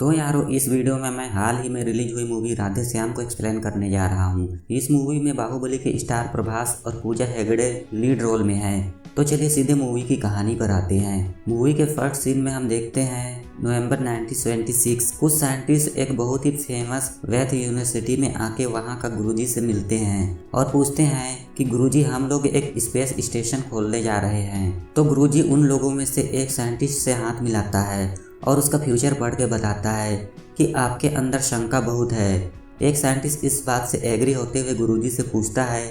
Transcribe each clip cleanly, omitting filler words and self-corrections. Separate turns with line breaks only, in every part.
तो यारो इस वीडियो में मैं हाल ही में रिलीज हुई मूवी राधे श्याम को एक्सप्लेन करने जा रहा हूँ। इस मूवी में बाहुबली के स्टार प्रभास और पूजा हेगड़े लीड रोल में हैं। तो चलिए सीधे मूवी की कहानी पर आते हैं। मूवी के फर्स्ट सीन में हम देखते हैं नवंबर 1976 कुछ साइंटिस्ट एक बहुत ही फेमस वैध यूनिवर्सिटी में आके वहाँ का गुरुजी से मिलते हैं और पूछते हैं कि गुरुजी हम लोग एक स्पेस स्टेशन खोलने जा रहे हैं। तो गुरुजी उन लोगों में से एक साइंटिस्ट से हाथ मिलाता है और उसका फ्यूचर पढ़ के बताता है कि आपके अंदर शंका बहुत है। एक साइंटिस्ट इस बात से एग्री होते हुए गुरुजी से पूछता है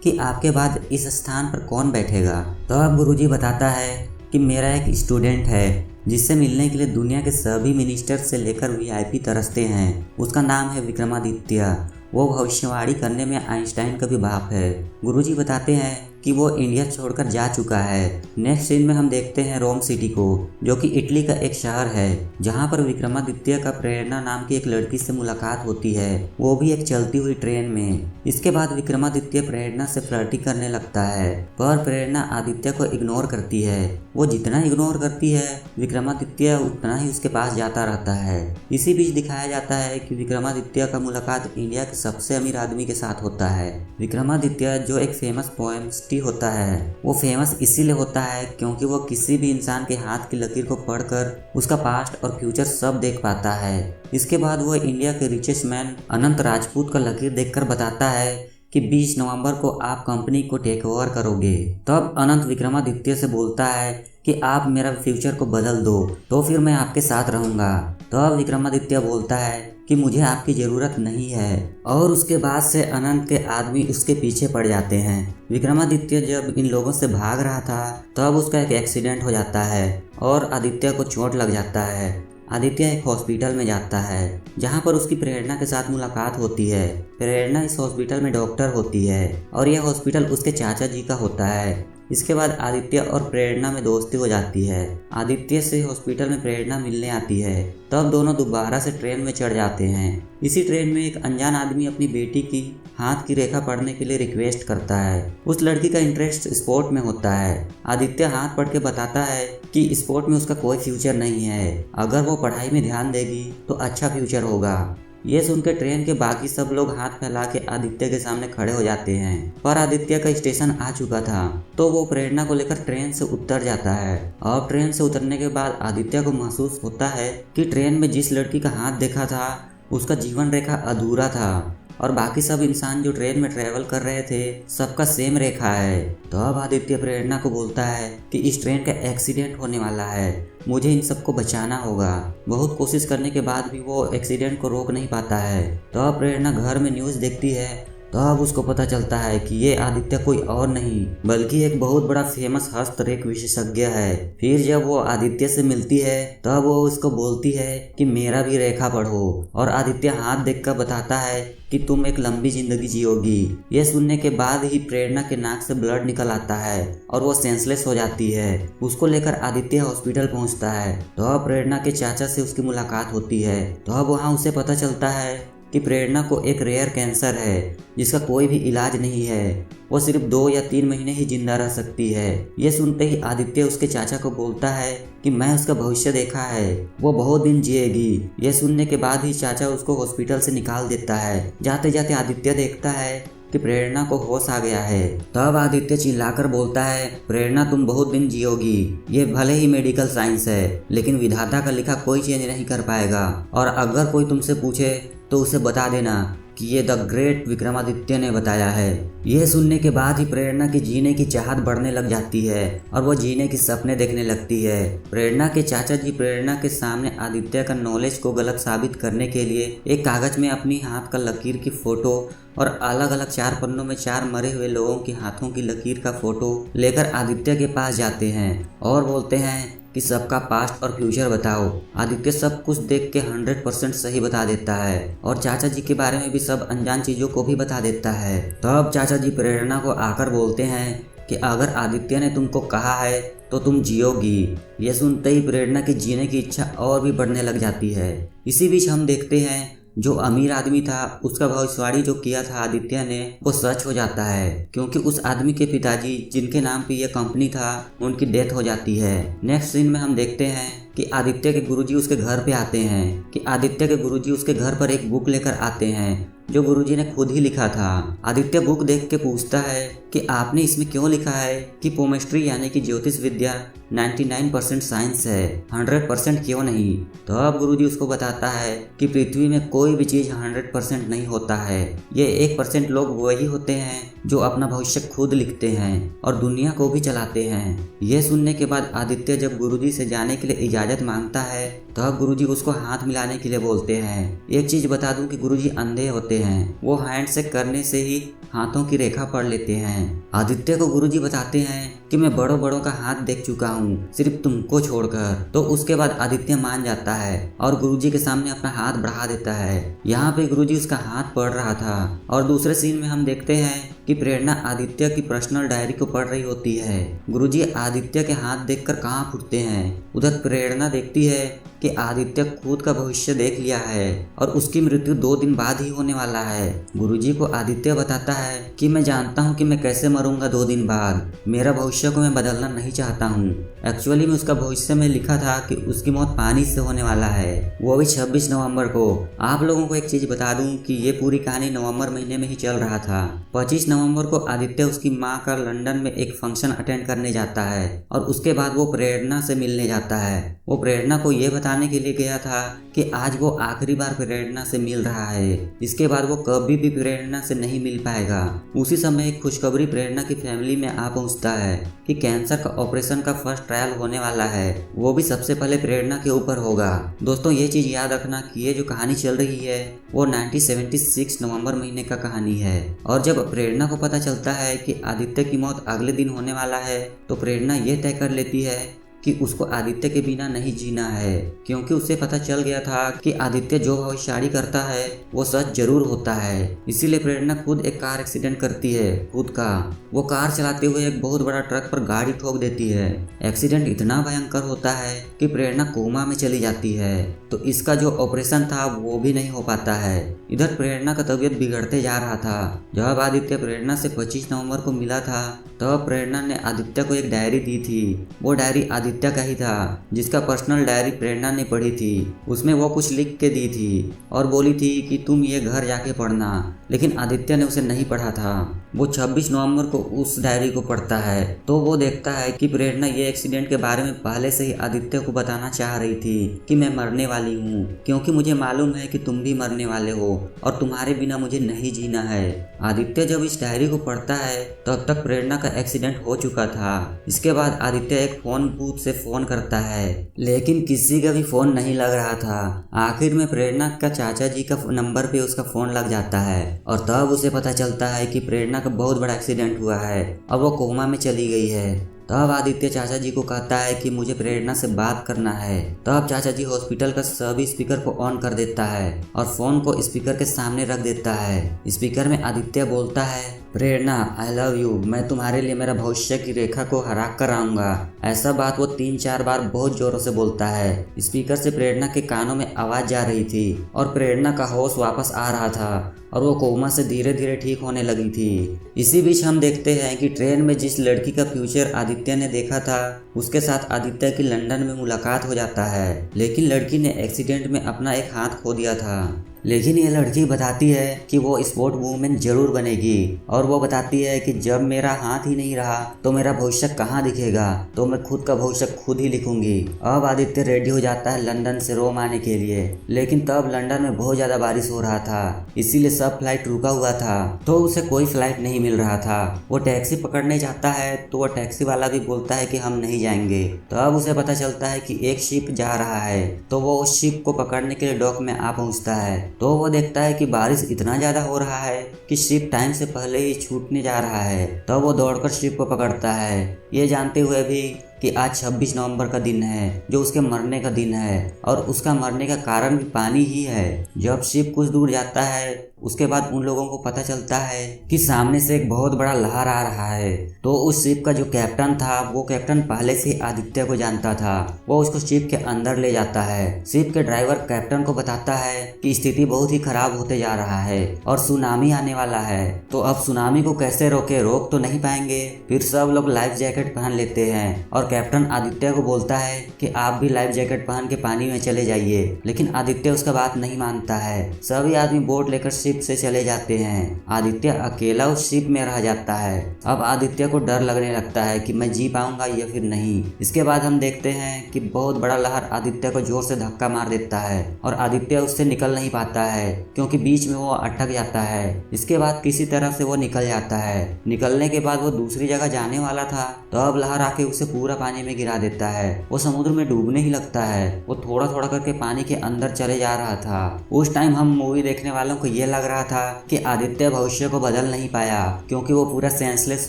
कि आपके बाद इस स्थान पर कौन बैठेगा। तो अब गुरुजी बताता है कि मेरा एक स्टूडेंट है जिससे मिलने के लिए दुनिया के सभी मिनिस्टर से लेकर वीआईपी तरसते हैं। उसका नाम है विक्रमादित्य। वो भविष्यवाणी करने में आइंस्टाइन का भी बाप है। गुरुजी बताते हैं कि वो इंडिया छोड़कर जा चुका है। नेक्स्ट सीन में हम देखते हैं रोम सिटी को, जो कि इटली का एक शहर है, जहां पर विक्रमादित्य का प्रेरणा नाम की एक लड़की से मुलाकात होती है, वो भी एक चलती हुई ट्रेन में। इसके बाद विक्रमादित्य प्रेरणा से फ्लर्टिंग करने लगता है, पर प्रेरणा आदित्य को इग्नोर करती है। वो जितना इग्नोर करती है विक्रमादित्य उतना ही उसके पास जाता रहता है। इसी बीच दिखाया जाता है कि विक्रमादित्य का मुलाकात इंडिया के सबसे अमीर आदमी के साथ होता है। विक्रमादित्य जो एक फेमस पोएमिस्ट होता है, वो फेमस इसीलिए होता है क्योंकि वो किसी भी इंसान के हाथ की लकीर को पढ़कर उसका पास्ट और फ्यूचर सब देख पाता है। इसके बाद वो इंडिया के रिचेस्ट मैन अनंत राजपूत का लकीर देखकर बताता है कि 20 नवंबर को आप कंपनी को टेक ओवर करोगे। तब अनंत विक्रमादित्य से बोलता है कि आप मेरा फ्यूचर को बदल दो तो फिर मैं आपके साथ रहूंगा। तब विक्रमादित्य बोलता है कि मुझे आपकी ज़रूरत नहीं है, और उसके बाद से अनंत के आदमी उसके पीछे पड़ जाते हैं। विक्रमादित्य जब इन लोगों से भाग रहा था तब उसका एक एक्सीडेंट हो जाता है और आदित्य को चोट लग जाता है। आदित्य एक हॉस्पिटल में जाता है जहां पर उसकी प्रेरणा के साथ मुलाकात होती है। प्रेरणा इस हॉस्पिटल में डॉक्टर होती है और यह हॉस्पिटल उसके चाचा जी का होता है। इसके बाद आदित्य और प्रेरणा में दोस्ती हो जाती है। आदित्य से हॉस्पिटल में प्रेरणा मिलने आती है, तब दोनों दोबारा से ट्रेन में चढ़ जाते हैं। इसी ट्रेन में एक अनजान आदमी अपनी बेटी की हाथ की रेखा पढ़ने के लिए रिक्वेस्ट करता है। उस लड़की का इंटरेस्ट स्पोर्ट में होता है। आदित्य हाथ पढ़ के बताता है कि स्पोर्ट में उसका कोई फ्यूचर नहीं है, अगर वो पढ़ाई में ध्यान देगी तो अच्छा फ्यूचर होगा। ये सुनकर ट्रेन के बाकी सब लोग हाथ फैला के आदित्य के सामने खड़े हो जाते हैं, पर आदित्य का स्टेशन आ चुका था तो वो प्रेरणा को लेकर ट्रेन से उतर जाता है। और ट्रेन से उतरने के बाद आदित्य को महसूस होता है कि ट्रेन में जिस लड़की का हाथ देखा था उसका जीवन रेखा अधूरा था और बाकी सब इंसान जो ट्रेन में ट्रेवल कर रहे थे सबका सेम रेखा है। तो अब आदित्य प्रेरणा को बोलता है कि इस ट्रेन का एक्सीडेंट होने वाला है, मुझे इन सबको बचाना होगा। बहुत कोशिश करने के बाद भी वो एक्सीडेंट को रोक नहीं पाता है। तो अब प्रेरणा घर में न्यूज़ देखती है, तो अब उसको पता चलता है कि ये आदित्य कोई और नहीं बल्कि एक बहुत बड़ा फेमस हस्तरेख विशेषज्ञ है। फिर जब वो आदित्य से मिलती है तब वो उसको बोलती है कि मेरा भी रेखा पढ़ो, और आदित्य हाथ देखकर बताता है कि तुम एक लंबी जिंदगी जियोगी। यह सुनने के बाद ही प्रेरणा के नाक से ब्लड निकल आता है और वो सेंसलेस हो जाती है। उसको लेकर आदित्य हॉस्पिटल पहुंचता है। तो अब प्रेरणा के चाचा से उसकी मुलाकात होती है। तो अब वहाँ उसे पता चलता है कि प्रेरणा को एक रेयर कैंसर है जिसका कोई भी इलाज नहीं है, वो सिर्फ 2 या 3 महीने ही जिंदा रह सकती है। ये सुनते ही आदित्य उसके चाचा को बोलता है कि मैं उसका भविष्य देखा है, वो बहुत दिन जिएगी। ये सुनने के बाद ही चाचा उसको हॉस्पिटल से निकाल देता है। जाते जाते आदित्य देखता है कि प्रेरणा को होश आ गया है। तब आदित्य चिल्लाकर बोलता है, प्रेरणा तुम बहुत दिन जियोगी। ये भले ही मेडिकल साइंस है लेकिन विधाता का लिखा कोई चेंज नहीं कर पाएगा, और अगर कोई तुमसे पूछे तो उसे बता देना कि ये द ग्रेट विक्रमादित्य ने बताया है। यह सुनने के बाद ही प्रेरणा की जीने की चाहत बढ़ने लग जाती है और वो जीने की सपने देखने लगती है। प्रेरणा के चाचा जी प्रेरणा के सामने आदित्य का नॉलेज को गलत साबित करने के लिए एक कागज में अपनी हाथ का लकीर की फोटो और अलग अलग 4 पन्नों में 4 मरे हुए लोगों के हाथों की लकीर का फोटो लेकर आदित्य के पास जाते हैं और बोलते हैं कि सबका पास्ट और फ्यूचर बताओ। आदित्य सब कुछ देख के 100% सही बता देता है और चाचा जी के बारे में भी सब अनजान चीजों को भी बता देता है। तब चाचा जी प्रेरणा को आकर बोलते हैं कि अगर आदित्य ने तुमको कहा है तो तुम जियोगी। यह सुनते ही प्रेरणा की जीने की इच्छा और भी बढ़ने लग जाती है। इसी बीच हम देखते हैं जो अमीर आदमी था उसका भविष्यवाणी जो किया था आदित्य ने वो सच हो जाता है, क्योंकि उस आदमी के पिताजी जिनके नाम पे ये कंपनी था उनकी डेथ हो जाती है। नेक्स्ट सीन में हम देखते हैं कि आदित्य के गुरुजी उसके घर पे आते हैं, कि आदित्य के गुरुजी उसके घर पर एक बुक लेकर आते हैं जो गुरुजी ने खुद ही लिखा था। आदित्य बुक देख के पूछता है कि आपने इसमें क्यों लिखा है कि पोमेस्ट्री यानी कि ज्योतिष विद्या 99% साइंस है, 100% क्यों नहीं। तो अब गुरुजी उसको बताता है कि पृथ्वी में कोई भी चीज 100% नहीं होता है, ये 1% लोग वही होते हैं जो अपना भविष्य खुद लिखते हैं और दुनिया को भी चलाते हैं। ये सुनने के बाद आदित्य जब गुरुजी से जाने के लिए इजाजत मांगता है तो अब गुरुजी उसको हाथ मिलाने के लिए बोलते हैं। एक चीज बता दूं कि गुरुजी अंधे होते हैं, वो हैंड शेक करने से ही हाथों की रेखा पढ़ लेते हैं। आदित्य को गुरुजी बताते हैं कि मैं बड़ों बड़ों का हाथ देख चुका हूँ, सिर्फ तुमको छोड़कर। तो उसके बाद आदित्य मान जाता है और गुरुजी के सामने अपना हाथ बढ़ा देता है। यहाँ पे गुरुजी उसका हाथ पढ़ रहा था और दूसरे सीन में हम देखते हैं कि प्रेरणा आदित्य की पर्सनल डायरी को पढ़ रही होती है। गुरुजी आदित्य के हाथ देखकर कहाँ फूटते हैं। उधर प्रेरणा देखती है कि आदित्य खुद का भविष्य देख लिया है और उसकी मृत्यु 2 दिन बाद ही होने वाला है। गुरुजी को आदित्य बताता है कि मैं जानता हूँ कि मैं कैसे मरूंगा 2 दिन बाद, मेरा भविष्य को मैं बदलना नहीं चाहता हूँ। एक्चुअली में उसका भविष्य में लिखा था कि उसकी मौत पानी से होने वाला है, वो भी 26 नवंबर को। आप लोगों को एक चीज बता दूं कि ये पूरी कहानी नवंबर महीने में ही चल रहा था। 25 नवंबर को आदित्य उसकी माँ का लंदन में एक फंक्शन अटेंड करने जाता है और उसके बाद वो प्रेरणा से मिलने जाता है। वो प्रेरणा को ये बताने के लिए गया था कि आज वो आखिरी बार प्रेरणा से मिल रहा है, इसके बाद वो कभी भी प्रेरणा से नहीं मिल पाएगा। उसी समय एक खुशखबरी प्रेरणा की फैमिली में आ पहुंचता है कि कैंसर का ऑपरेशन का फर्स्ट ट्रायल होने वाला है, वो भी सबसे पहले प्रेरणा के ऊपर होगा। दोस्तों ये चीज याद रखना कि ये जो कहानी चल रही है वो 1976 नवंबर महीने का कहानी है। और जब प्रेरणा को पता चलता है कि आदित्य की मौत अगले दिन होने वाला है तो प्रेरणा ये तय कर लेती है कि उसको आदित्य के बिना नहीं जीना है, क्योंकि उसे पता चल गया था कि आदित्य जो भविष्यवाणी करता है वो सच जरूर होता है। इसीलिए प्रेरणा खुद एक कार एक्सीडेंट करती है खुद का। वो कार चलाते हुए एक बहुत बड़ा ट्रक पर गाड़ी ठोक देती है। एक्सीडेंट इतना भयंकर होता है कि प्रेरणा कोमा में चली जाती है, तो इसका जो ऑपरेशन था वो भी नहीं हो पाता है। इधर प्रेरणा का तबीयत बिगड़ते जा रहा था। जब आदित्य प्रेरणा से 25 नवंबर को मिला था तब प्रेरणा ने आदित्य को एक डायरी दी थी। वो डायरी आदित्य का ही था, जिसका पर्सनल डायरी प्रेरणा ने पढ़ी थी। उसमें वो कुछ लिख के दी थी और बोली थी कि तुम ये घर जाके पढ़ना, लेकिन आदित्य ने उसे नहीं पढ़ा था। वो 26 नवंबर को उस डायरी को पढ़ता है तो वो देखता है कि प्रेरणा ये एक्सीडेंट के बारे में पहले से ही आदित्य को बताना चाह रही थी कि मैं मरने वाली हूँ, क्योंकि मुझे मालूम है कि तुम भी मरने वाले हो और तुम्हारे बिना मुझे नहीं जीना है। आदित्य जब इस डायरी को पढ़ता है तब तक प्रेरणा का एक्सीडेंट हो चुका था। इसके बाद आदित्य एक फोन बूथ से फोन करता है, लेकिन किसी का भी फोन नहीं लग रहा था। आखिर में प्रेरणा का चाचा जी का नंबर पे उसका फोन लग जाता है और तब उसे पता चलता है कि प्रेरणा का बहुत बड़ा एक्सीडेंट हुआ है और वो कोमा में चली गई है। तब आदित्य चाचा जी को कहता है कि मुझे प्रेरणा से बात करना है। तब चाचा जी हॉस्पिटल का सभी स्पीकर को ऑन कर देता है और फोन को स्पीकर के सामने रख देता है। स्पीकर में आदित्य बोलता है, प्रेरणा आई लव यू, मैं तुम्हारे लिए मेरा भविष्य की रेखा को हरा कर आऊंगा। ऐसा बात वो 3-4 बार बहुत जोरों से बोलता है। स्पीकर से प्रेरणा के कानों में आवाज जा रही थी और प्रेरणा का होश वापस आ रहा था और वो कोमा से धीरे धीरे ठीक होने लगी थी। इसी बीच हम देखते हैं कि ट्रेन में जिस लड़की का फ्यूचर आदित्य ने देखा था उसके साथ आदित्य की लंदन में मुलाकात हो जाता है, लेकिन लड़की ने एक्सीडेंट में अपना एक हाथ खो दिया था। लेकिन ये लड़की बताती है कि वो स्पोर्ट वूमेन जरूर बनेगी और वो बताती है कि जब मेरा हाथ ही नहीं रहा तो मेरा भविष्य कहाँ दिखेगा, तो मैं खुद का भविष्य खुद ही लिखूंगी। अब आदित्य रेडी हो जाता है लंदन से रोम आने के लिए, लेकिन तब लंदन में बहुत ज्यादा बारिश हो रहा था, इसीलिए सब फ्लाइट रुका हुआ था, तो उसे कोई फ्लाइट नहीं मिल रहा था। वो टैक्सी पकड़ने जाता है तो वो टैक्सी वाला भी बोलता है कि हम नहीं जाएंगे। तो अब उसे पता चलता है कि एक शिप जा रहा है, तो वो उस शिप को पकड़ने के लिए डॉक में आ पहुंचता है। तो वो देखता है कि बारिश इतना ज्यादा हो रहा है कि शिप टाइम से पहले ही छूटने जा रहा है। तो वो दौड़कर शिप को पकड़ता है, ये जानते हुए भी कि आज 26 नवंबर का दिन है जो उसके मरने का दिन है और उसका मरने का कारण भी पानी ही है। जब शिप कुछ दूर जाता है उसके बाद उन लोगों को पता चलता है कि सामने से एक बहुत बड़ा लहर आ रहा है। तो उस शिप का जो कैप्टन था वो कैप्टन पहले से आदित्य को जानता था। वो उसको शिप के अंदर ले जाता है। शिप के ड्राइवर कैप्टन को बताता है कि स्थिति बहुत ही खराब होते जा रहा है और सुनामी आने वाला है। तो अब सुनामी को कैसे रोके, रोक तो नहीं पाएंगे। फिर सब लोग लाइफ जैकेट पहन लेते हैं और कैप्टन आदित्य को बोलता है कि आप भी लाइफ जैकेट पहन के पानी में चले जाइए, लेकिन आदित्य उसका बात नहीं मानता है। सभी आदमी बोट लेकर शिप से चले जाते हैं। आदित्य अकेला उस शिप में रह जाता है। अब आदित्य को डर लगने लगता है कि मैं जी पाऊंगा या फिर नहीं। इसके बाद हम देखते हैं कि बहुत बड़ा लहर आदित्य को जोर से धक्का मार देता है और आदित्य उससे निकल नहीं पाता है क्योंकि बीच में वो अटक जाता है। इसके बाद किसी तरह से वो निकल जाता है। निकलने के बाद वो दूसरी जगह जाने वाला था तो अब लहर आके उसे पूरा पानी में गिरा देता है। वो समुद्र में डूबने ही लगता है। वो थोड़ा थोड़ा करके पानी के अंदर चले जा रहा था। उस टाइम हम मूवी देखने वालों को ये लग रहा था कि आदित्य भविष्य को बदल नहीं पाया क्योंकि वो पूरा सेंसलेस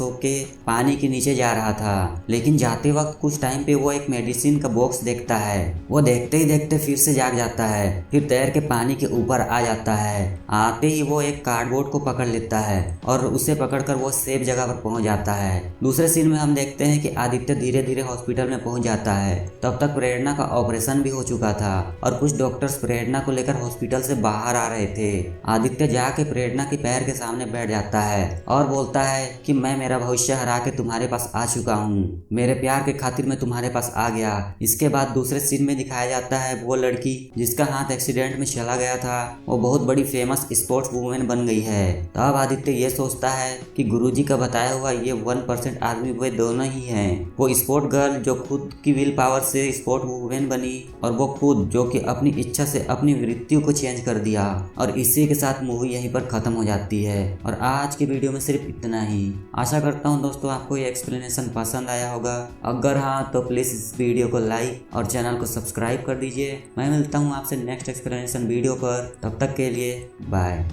होके पानी के नीचे जा रहा था। लेकिन जाते वक्त कुछ टाइम पे वो एक मेडिसिन का बॉक्स देखता है। वो देखते ही देखते फिर से जाग जाता है। फिर तैर के पानी के ऊपर आ जाता है। आते ही वो एक कार्डबोर्ड को पकड़ लेता है और उसे पकड़कर वो सेफ जगह पर पहुंच जाता है। दूसरे सीन में हम देखते हैं कि आदित्य धीरे धीरे हॉस्पिटल में पहुंच जाता है। तब तक प्रेरणा का ऑपरेशन भी हो चुका था और कुछ डॉक्टर्स प्रेरणा को लेकर हॉस्पिटल से बाहर आ रहे थे। आदित्य जाके प्रेरणा के पैर के सामने बैठ जाता है और बोलता है कि मैं मेरा भविष्य हरा के तुम्हारे पास आ चुका हूँ, मेरे प्यार के खातिर मैं तुम्हारे पास आ गया। इसके बाद दूसरे सीन में दिखाया जाता है वो लड़की जिसका हाथ एक्सीडेंट में चला गया था वो बहुत बड़ी फेमस स्पोर्ट्स वुमेन बन गई है। तब आदित्य ये सोचता है कि गुरुजी का बताया हुआ ये 1% आदमी वे दोनों ही हैं। वो स्पोर्ट गर्ल जो खुद की विल पावर से स्पोर्ट वुमेन बनी और वो खुद जो कि अपनी इच्छा से अपनी मृत्यु को चेंज कर दिया। और इसी के साथ मूवी यहीं पर खत्म हो जाती है। और आज की वीडियो में सिर्फ इतना ही। आशा करता हूँ दोस्तों आपको ये एक्सप्लेनेशन पसंद आया होगा। अगर हाँ तो प्लीज इस वीडियो को लाइक और चैनल को सब्सक्राइब कर दीजिए। मैं मिलता हूँ आपसे नेक्स्ट एक्सप्लेनेशन वीडियो पर। तब तक के लिए बाय।